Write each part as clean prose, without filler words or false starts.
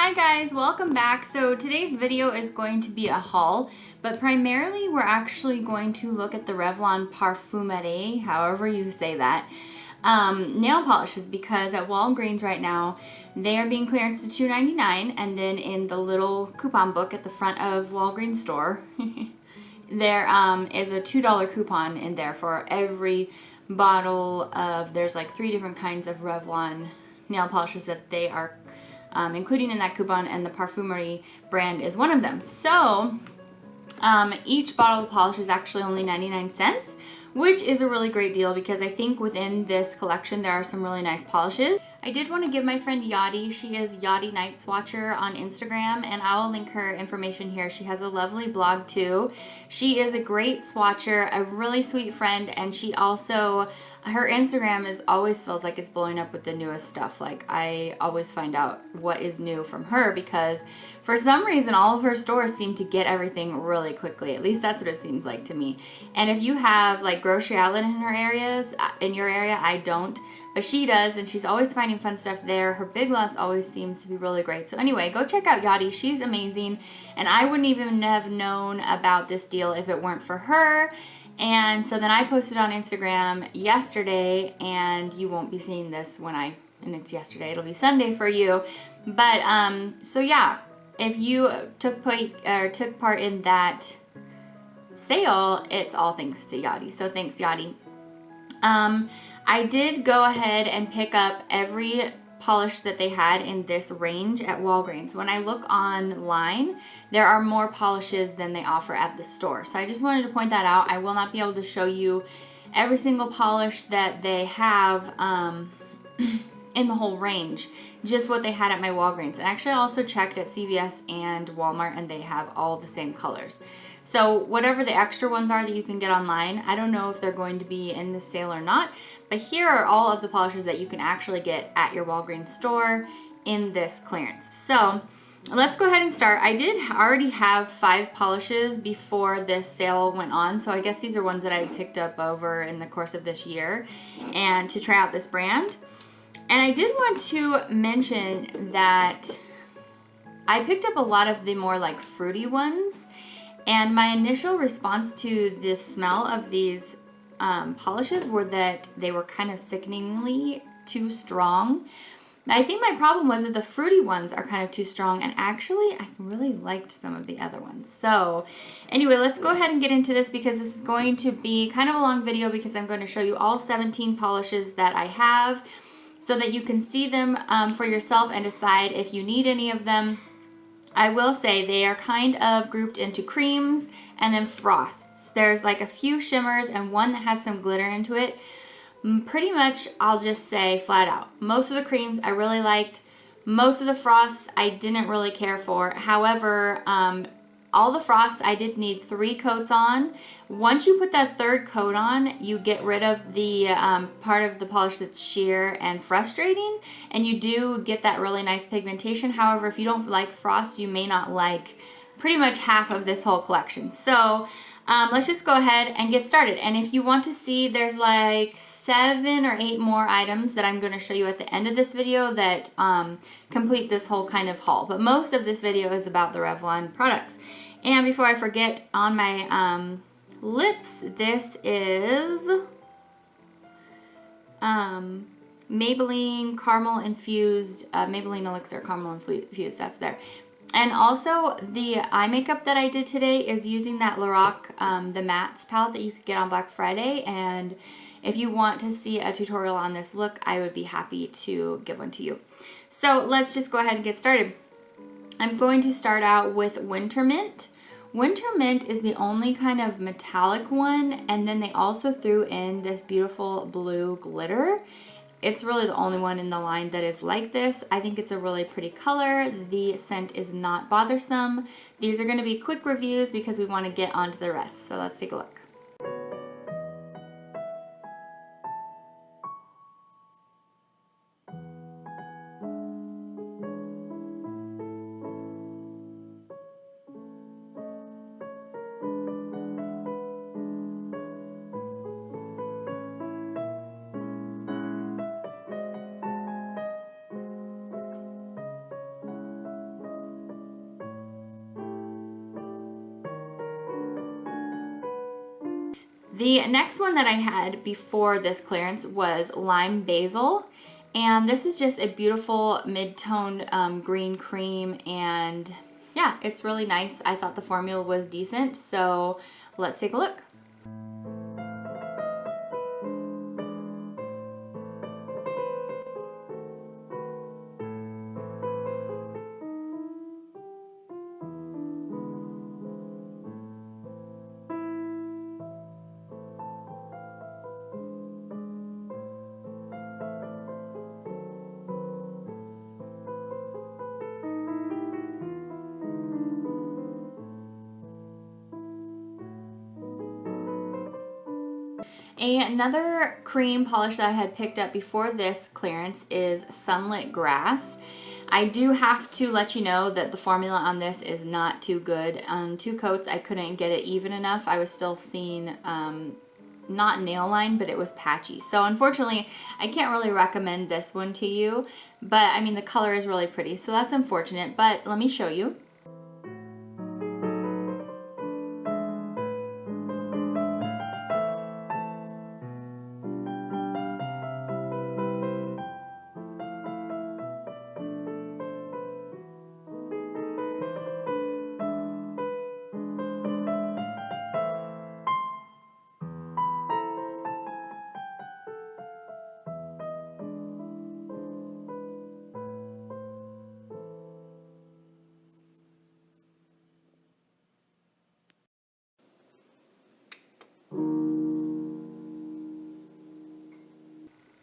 Hi guys, welcome back. So today's video is going to be a haul, but primarily we're actually going to look at the Revlon Parfumerie, however you say that, nail polishes, because at Walgreens right now they are being clearanced to $2.99, and then in the little coupon book at the front of Walgreens store there is a $2 coupon in there for every bottle of, there's like 3 different kinds of Revlon nail polishes that they are including in that coupon, and the Parfumerie brand is one of them. So each bottle of polish is actually only 99 cents, which is a really great deal because I think within this collection there are some really nice polishes. I did want to give my friend Yadi, she is Yadi Night Swatcher on Instagram, and I will link her information here. She has a lovely blog too. She is a great swatcher, a really sweet friend, and she also, her Instagram is always feels like it's blowing up with the newest stuff. Like, I always find out what is new from her because for some reason all of her stores seem to get everything really quickly. At least that's what it seems like to me. And if you have like grocery outlet in her areas, in your area, I don't, but she does, and she's always finding fun stuff there. Her Big Lots always seems to be really great. So anyway, go check out Yadi. She's amazing, and I wouldn't even have known about this deal if it weren't for her. And so then I posted on Instagram yesterday, and you won't be seeing this and it's yesterday, it'll be Sunday for you. But so yeah, if you took part in that sale, it's all thanks to Yadi. So thanks, Yadi. I did go ahead and pick up every polish that they had in this range at Walgreens. When I look online, there are more polishes than they offer at the store. So I just wanted to point that out. I will not be able to show you every single polish that they have in the whole range, just what they had at my Walgreens. And actually I also checked at CVS and Walmart, and they have all the same colors. So whatever the extra ones are that you can get online, I don't know if they're going to be in the sale or not, but here are all of the polishes that you can actually get at your Walgreens store in this clearance. So let's go ahead and start. I did already have 5 polishes before this sale went on, so I guess these are ones that I picked up over in the course of this year and to try out this brand. And I did want to mention that I picked up a lot of the more like fruity ones, and my initial response to the smell of these polishes were that they were kind of sickeningly too strong. I think my problem was that the fruity ones are kind of too strong, and actually I really liked some of the other ones. So anyway, let's go ahead and get into this because this is going to be kind of a long video because I'm going to show you all 17 polishes that I have so that you can see them for yourself and decide if you need any of them. I will say they are kind of grouped into creams and then frosts. There's like a few shimmers and one that has some glitter into it. Pretty much, I'll just say flat out, most of the creams I really liked. Most of the frosts I didn't really care for. However, all the frosts I did need 3 coats on. Once you put that 3rd coat on, you get rid of the part of the polish that's sheer and frustrating, and you do get that really nice pigmentation. However, if you don't like frost, you may not like pretty much half of this whole collection. So let's just go ahead and get started. And if you want to see, there's like 7 or 8 more items that I'm going to show you at the end of this video that complete this whole kind of haul. But most of this video is about the Revlon products. And before I forget, on my lips, this is Maybelline Caramel Infused, Maybelline Elixir Caramel Infused, that's there. And also the eye makeup that I did today is using that Lorac, the Mattes palette that you could get on Black Friday. And if you want to see a tutorial on this look, I would be happy to give one to you. So let's just go ahead and get started. I'm going to start out with Wintermint. Wintermint is the only kind of metallic one, and then they also threw in this beautiful blue glitter. It's really the only one in the line that is like this. I think it's a really pretty color. The scent is not bothersome. These are going to be quick reviews because we want to get on to the rest. So let's take a look. The next one that I had before this clearance was Lime Basil. And this is just a beautiful mid-toned green cream, and yeah, it's really nice. I thought the formula was decent, so let's take a look. Another cream polish that I had picked up before this clearance is Sunlit Grass. I do have to let you know that the formula on this is not too good. On 2 coats, I couldn't get it even enough. I was still seeing not nail line, but it was patchy. So unfortunately, I can't really recommend this one to you, but I mean, the color is really pretty, so that's unfortunate, but let me show you.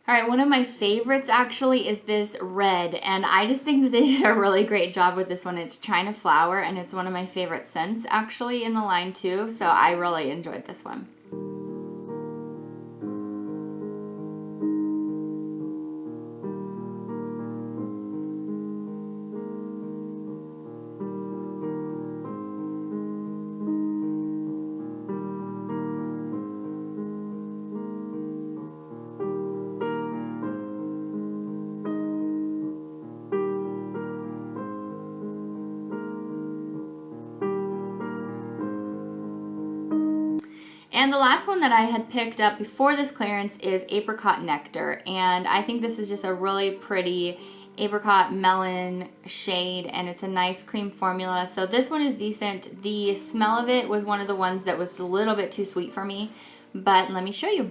All right, one of my favorites actually is this red, and I just think that they did a really great job with this one. It's China Flower, and it's one of my favorite scents actually in the line too, so I really enjoyed this one. And the last one that I had picked up before this clearance is Apricot Nectar, and I think this is just a really pretty apricot melon shade, and it's a nice cream formula. So this one is decent. The smell of it was one of the ones that was a little bit too sweet for me, but let me show you.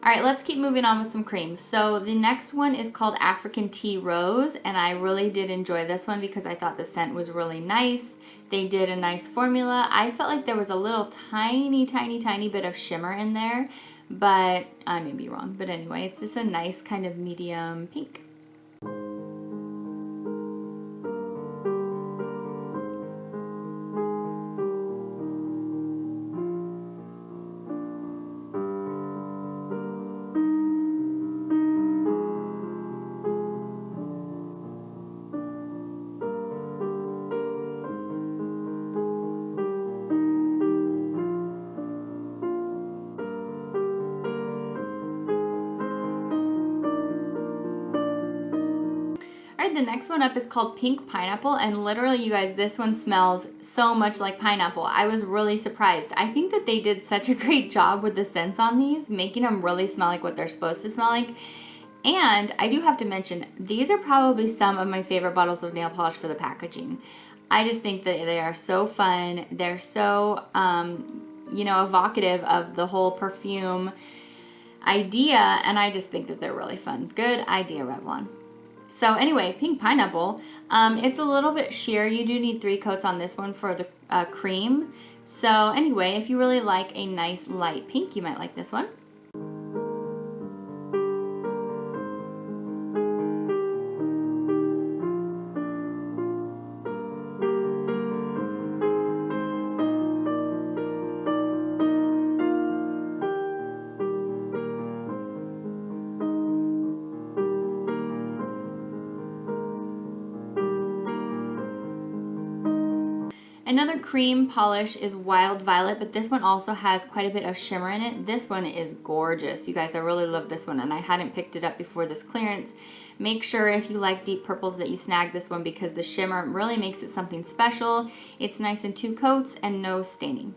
All right, let's keep moving on with some creams. So the next one is called African Tea Rose, and I really did enjoy this one because I thought the scent was really nice. They did a nice formula. I felt like there was a little tiny bit of shimmer in there, but I may be wrong. But anyway, it's just a nice kind of medium pink. The next one up is called Pink Pineapple, and literally, you guys, this one smells so much like pineapple. I was really surprised. I think that they did such a great job with the scents on these, making them really smell like what they're supposed to smell like. And I do have to mention, these are probably some of my favorite bottles of nail polish for the packaging. I just think that they are so fun. They're so, you know, evocative of the whole perfume idea, and I just think that they're really fun. Good idea, Revlon. So anyway, Pink Pineapple, it's a little bit sheer. You do need 3 coats on this one for the cream. So anyway, if you really like a nice light pink, you might like this one. Another cream polish is Wild Violet, but this one also has quite a bit of shimmer in it. This one is gorgeous. You guys, I really love this one, and I hadn't picked it up before this clearance. Make sure if you like deep purples that you snag this one because the shimmer really makes it something special. It's nice in 2 coats and no staining.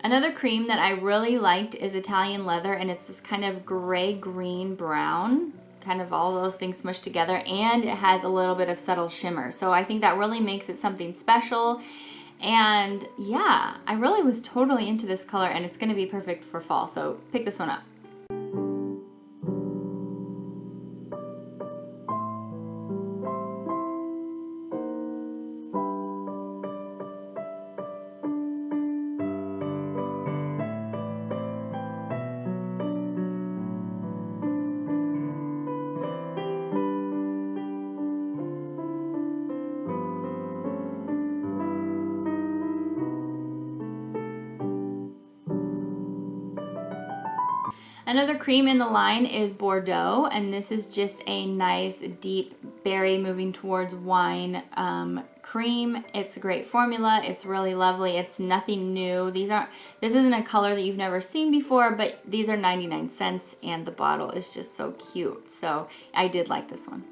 Another cream that I really liked is Italian Leather, and it's this kind of gray, green, brown, kind of all those things smushed together, and it has a little bit of subtle shimmer. So I think that really makes it something special. And yeah, I really was totally into this color, and it's gonna be perfect for fall, so pick this one up. Another cream in the line is Bordeaux, and this is just a nice deep berry moving towards wine cream. It's a great formula. It's really lovely. It's nothing new. This isn't a color that you've never seen before, but these are 99 cents and the bottle is just so cute. So I did like this one.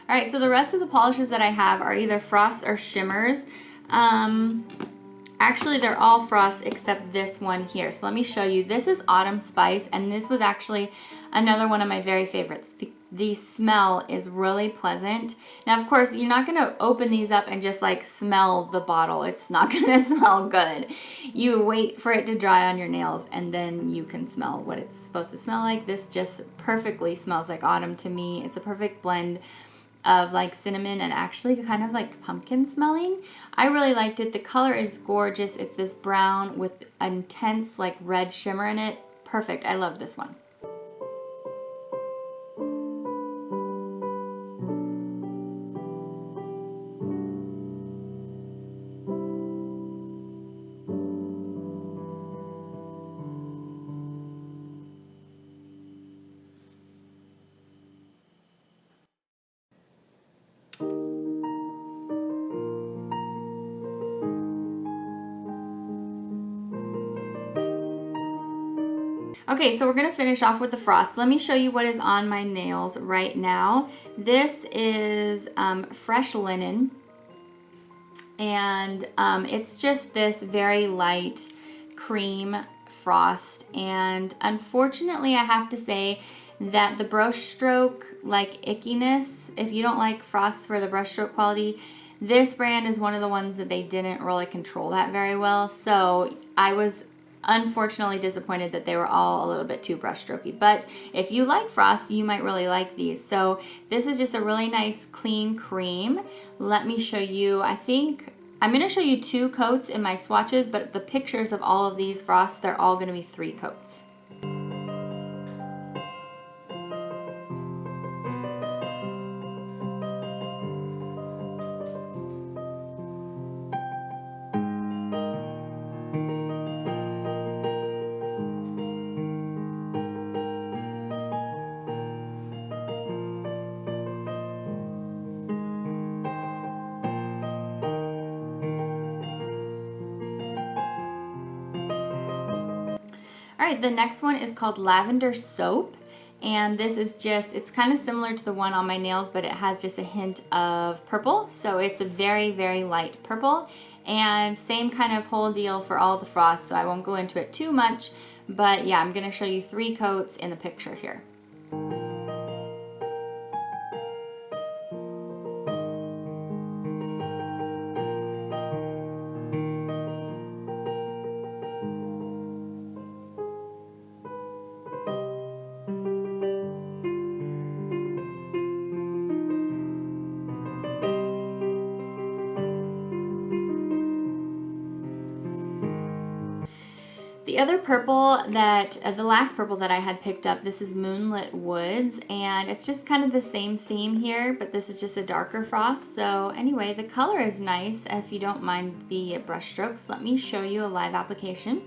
All right, so the rest of the polishes that I have are either frosts or shimmers. Actually, they're all frosts except this one here. So let me show you. This is Autumn Spice, and this was actually another one of my very favorites. The smell is really pleasant. Now, of course, you're not gonna open these up and just like smell the bottle. It's not gonna smell good. You wait for it to dry on your nails and then you can smell what it's supposed to smell like. This just perfectly smells like autumn to me. It's a perfect blend of like cinnamon and actually kind of like pumpkin smelling. I really liked it. The color is gorgeous. It's this brown with intense like red shimmer in it. Perfect. I love this one. Okay, so we're gonna finish off with the frost. Let me show you what is on my nails right now. This is fresh linen, and it's just this very light cream frost. And unfortunately, I have to say that the brush stroke like ickiness, if you don't like frost for the brush stroke quality, this brand is one of the ones that they didn't really control that very well. So I was unfortunately disappointed that they were all a little bit too brush strokey. But if you like frost, you might really like these. So this is just a really nice clean cream. Let me show you. I think I'm going to show you 2 coats in my swatches, but the pictures of all of these frosts, they're all going to be 3 coats. All right, the next one is called Lavender Soap, and this is just, it's kind of similar to the one on my nails, but it has just a hint of purple. So it's a very, very light purple, And same kind of whole deal for all the frosts, so I won't go into it too much. But yeah, I'm gonna show you 3 coats in the picture here. The other purple that, the last purple that I had picked up, this is Moonlit Woods, and it's just kind of the same theme here, but this is just a darker frost. So anyway, the color is nice. If you don't mind the brush strokes, let me show you a live application.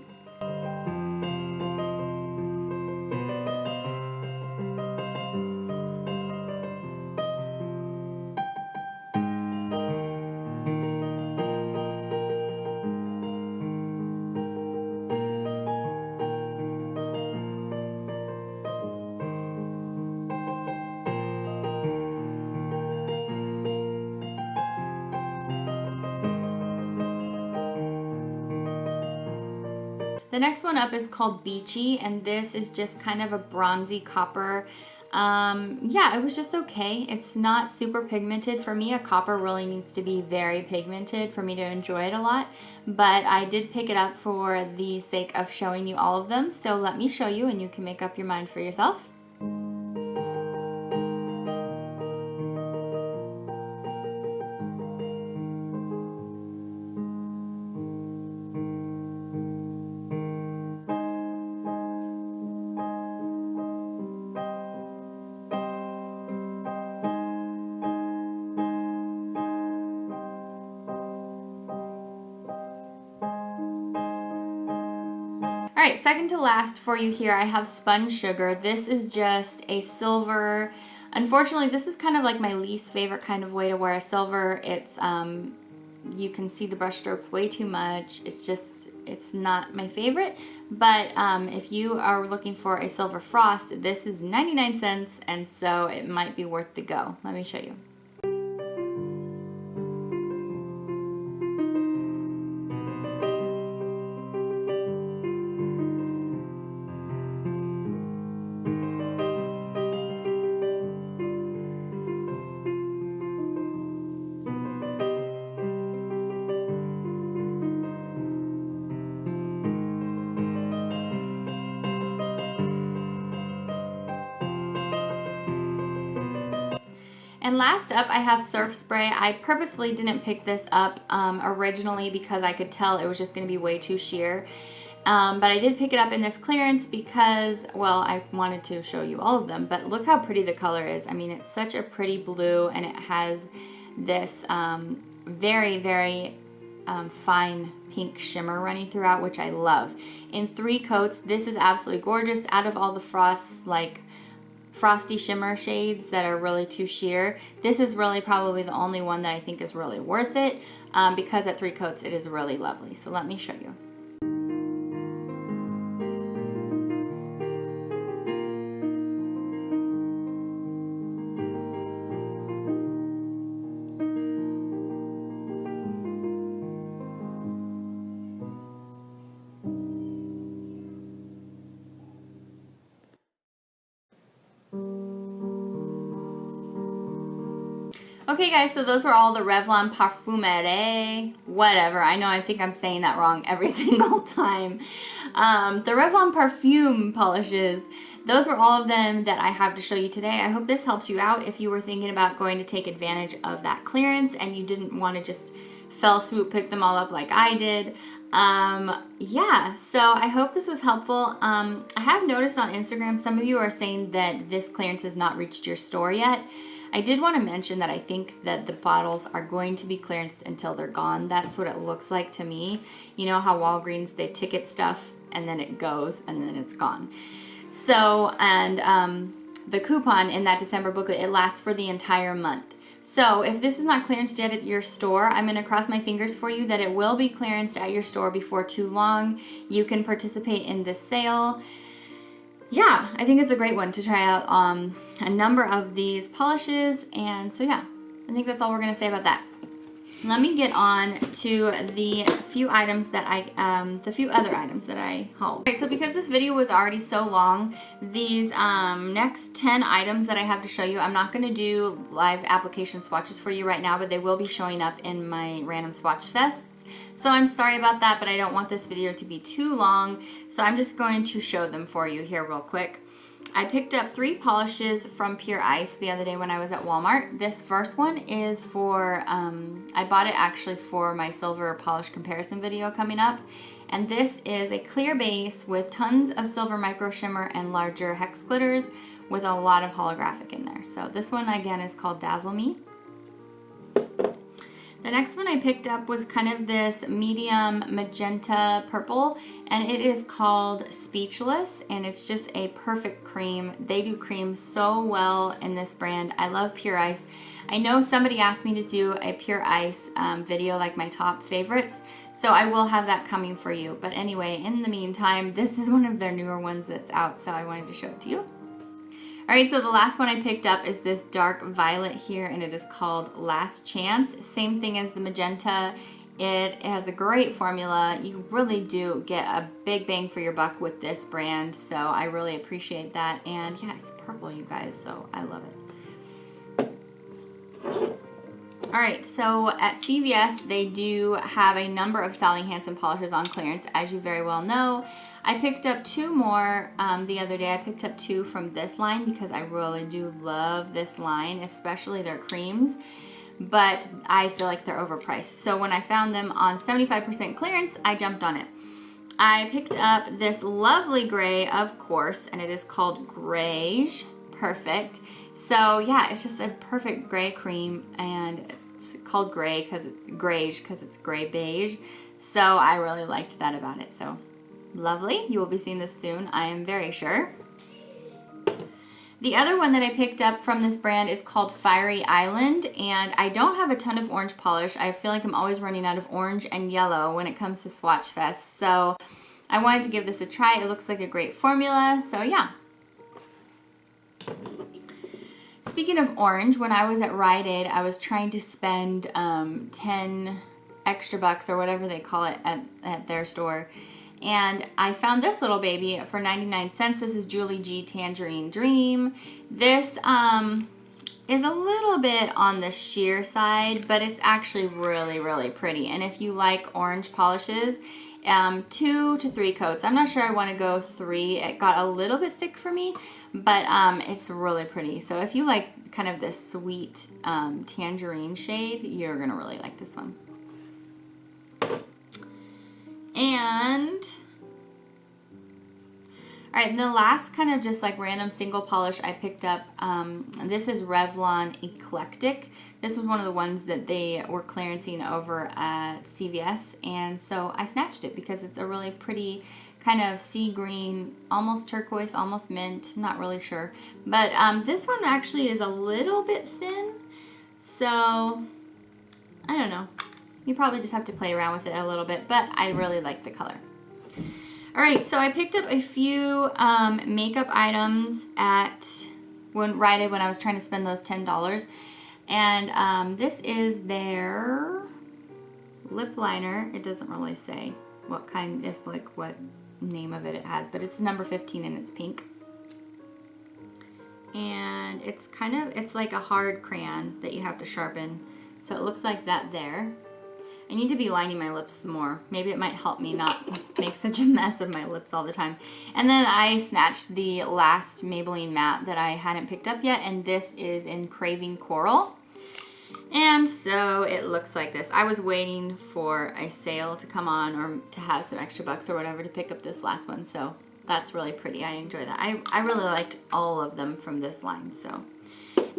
The next one up is called Beachy, and this is just kind of a bronzy copper. Yeah, it was just okay. It's not super pigmented. For me, a copper really needs to be very pigmented for me to enjoy it a lot, but I did pick it up for the sake of showing you all of them. So let me show you and you can make up your mind for yourself. All right, second to last for you here, I have Spun Sugar. This is just a silver. Unfortunately, this is kind of like my least favorite kind of way to wear a silver. It's, you can see the brush strokes way too much. It's not my favorite. But if you are looking for a silver frost, this is 99 cents, and so it might be worth the go. Let me show you. And last up, I have Surf Spray. I purposefully didn't pick this up originally because I could tell it was just going to be way too sheer. But I did pick it up in this clearance because, well, I wanted to show you all of them, but look how pretty the color is. I mean, it's such a pretty blue, and it has this very, very fine pink shimmer running throughout, which I love. In 3 coats, this is absolutely gorgeous. Out of all the frosts, like frosty shimmer shades that are really too sheer, this is really probably the only one that I think is really worth it because at 3 coats it is really lovely. So let me show you. Okay guys, so those were all the Revlon Parfumerie, whatever. I think I'm saying that wrong every single time. The Revlon perfume polishes, those were all of them that I have to show you today. I hope this helps you out if you were thinking about going to take advantage of that clearance and you didn't want to just fell swoop pick them all up like I did. Yeah, so I hope this was helpful. I have noticed on Instagram some of you are saying that this clearance has not reached your store yet. I did want to mention that I think that the bottles are going to be clearanced until they're gone. That's what it looks like to me. You know how Walgreens, they ticket stuff and then it goes and then it's gone. So, and the coupon in that December booklet, it lasts for the entire month. So if this is not clearanced yet at your store, I'm going to cross my fingers for you that it will be clearanced at your store before too long. You can participate in this sale. Yeah, I think it's a great one to try out a number of these polishes. And so yeah, I think that's all we're going to say about that. let me get on to the few items that the few other items that I hauled. Right, so because this video was already so long, these next 10 items that I have to show you, I'm not going to do live application swatches for you right now, but they will be showing up in my random swatch fests. So I'm sorry about that, but I don't want this video to be too long, so I'm just going to show them for you here real quick. I picked up 3 polishes from Pure Ice the other day when I was at Walmart. This first one is for, I bought it actually for my silver polish comparison video coming up. And this is a clear base with tons of silver micro shimmer and larger hex glitters with a lot of holographic in there. So this one again is called Dazzle Me. The next one I picked up was kind of this medium magenta purple, and it is called Speechless, and it's just a perfect cream. They do cream so well in this brand. I love Pure Ice. I know somebody asked me to do a Pure Ice video, like my top favorites, so I will have that coming for you. But anyway, in the meantime, this is one of their newer ones that's out, so I wanted to show it to you. Alright, so the last one I picked up is this dark violet here, and it is called Last Chance. Same thing as the magenta. It has a great formula. You really do get a big bang for your buck with this brand, so I really appreciate that. And yeah, it's purple, you guys, so I love it. Alright, so at CVS, they do have a number of Sally Hansen polishes on clearance, as you very well know. I picked up 2 more the other day. I picked up 2 from this line because I really do love this line, especially their creams, but I feel like they're overpriced. So when I found them on 75% clearance, I jumped on it. I picked up this lovely gray, of course, and it is called Greige. Perfect. So yeah, it's just a perfect gray cream, and it's called gray because it's Greige because it's gray beige. So I really liked that about it. So lovely. You will be seeing this soon, I am very sure. The other one that I picked up from this brand is called Firey Island, and I don't have a ton of orange polish. I feel like I'm always running out of orange and yellow when it comes to Swatch Fest, so I wanted to give this a try. It looks like a great formula, so yeah. Speaking of orange, when I was at Rite Aid, I was trying to spend 10 extra bucks or whatever they call it at their store. And I found this little baby for 99 cents. This is Julie G Tangerine Dream. This is a little bit on the sheer side, but it's actually really, really pretty. And if you like orange polishes, 2 to 3 coats. I'm not sure I want to go 3. It got a little bit thick for me, but it's really pretty. So if you like kind of this sweet tangerine shade, you're going to really like this one. And all right, and the last kind of just like random single polish I picked up, this is Revlon Eclectic. This was one of the ones that they were clearancing over at CVS, and so I snatched it because it's a really pretty kind of sea green, almost turquoise, almost mint, not really sure. But this one actually is a little bit thin, so I don't know. You probably just have to play around with it a little bit, but I really like the color. All right, so I picked up a few makeup items at Rite Aid when I was trying to spend those $10. And this is their lip liner. It doesn't really say what kind, what name of it has, but it's number 15 and it's pink. And it's it's like a hard crayon that you have to sharpen. So it looks like that there. I need to be lining my lips some more. Maybe it might help me not make such a mess of my lips all the time. And then I snatched the last Maybelline matte that I hadn't picked up yet, and this is in Craving Coral. And so it looks like this. I was waiting for a sale to come on or to have some extra bucks or whatever to pick up this last one, so that's really pretty. I enjoy that. I really liked all of them from this line. So,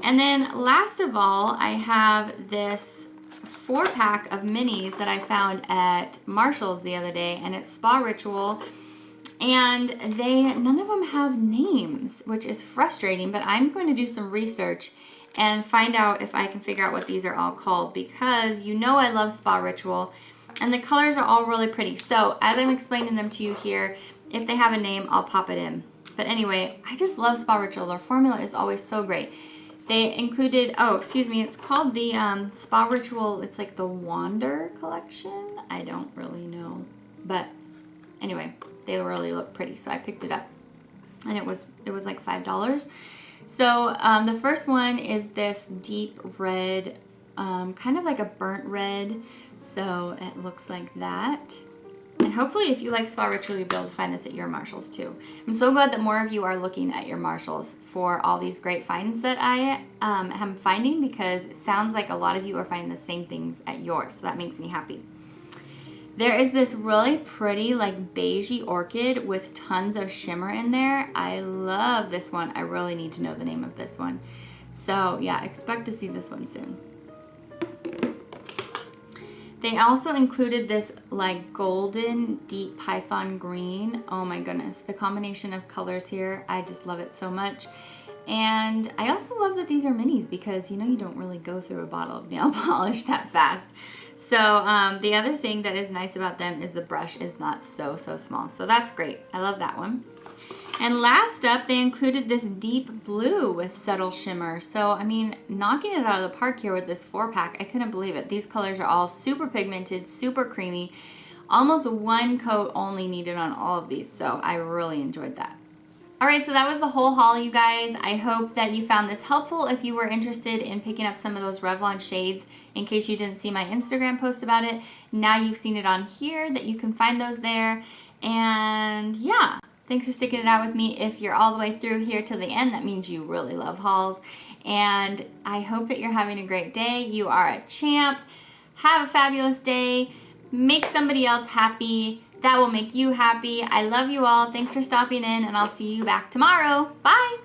and then last of all, I have this 4-pack of minis that I found at Marshall's the other day, and it's Sparitual, and none of them have names, which is frustrating, but I'm going to do some research and find out if I can figure out what these are all called, because you know I love Sparitual, and the colors are all really pretty. So as I'm explaining them to you here, if they have a name, I'll pop it in. But anyway, I just love Sparitual. Their formula is always so great. They included, oh, excuse me, it's called the Sparitual, it's like the Wander collection. I don't really know. But anyway, they really look pretty, so I picked it up. And it was like $5. So the first one is this deep red, kind of like a burnt red. So it looks like that. And hopefully if you like Spiritual, you'll be able to find this at your Marshalls too. I'm so glad that more of you are looking at your Marshalls for all these great finds that I am finding, because it sounds like a lot of you are finding the same things at yours. So that makes me happy. There is this really pretty like beigey orchid with tons of shimmer in there. I love this one. I really need to know the name of this one. So yeah, expect to see this one soon. They also included this like golden deep python green. Oh my goodness, the combination of colors here, I just love it so much. And I also love that these are minis, because you know you don't really go through a bottle of nail polish that fast. So the other thing that is nice about them is the brush is not so small. So that's great. I love that one. And last up, they included this deep blue with subtle shimmer. So, I mean, knocking it out of the park here with this 4-pack. I couldn't believe it. These colors are all super pigmented, super creamy. Almost one coat only needed on all of these. So I really enjoyed that. All right, so that was the whole haul, you guys. I hope that you found this helpful if you were interested in picking up some of those Revlon shades. In case you didn't see my Instagram post about it, now you've seen it on here, that you can find those there. And yeah, thanks for sticking it out with me. If you're all the way through here to the end, that means you really love hauls. And I hope that you're having a great day. You are a champ. Have a fabulous day. Make somebody else happy. That will make you happy. I love you all. Thanks for stopping in, and I'll see you back tomorrow. Bye.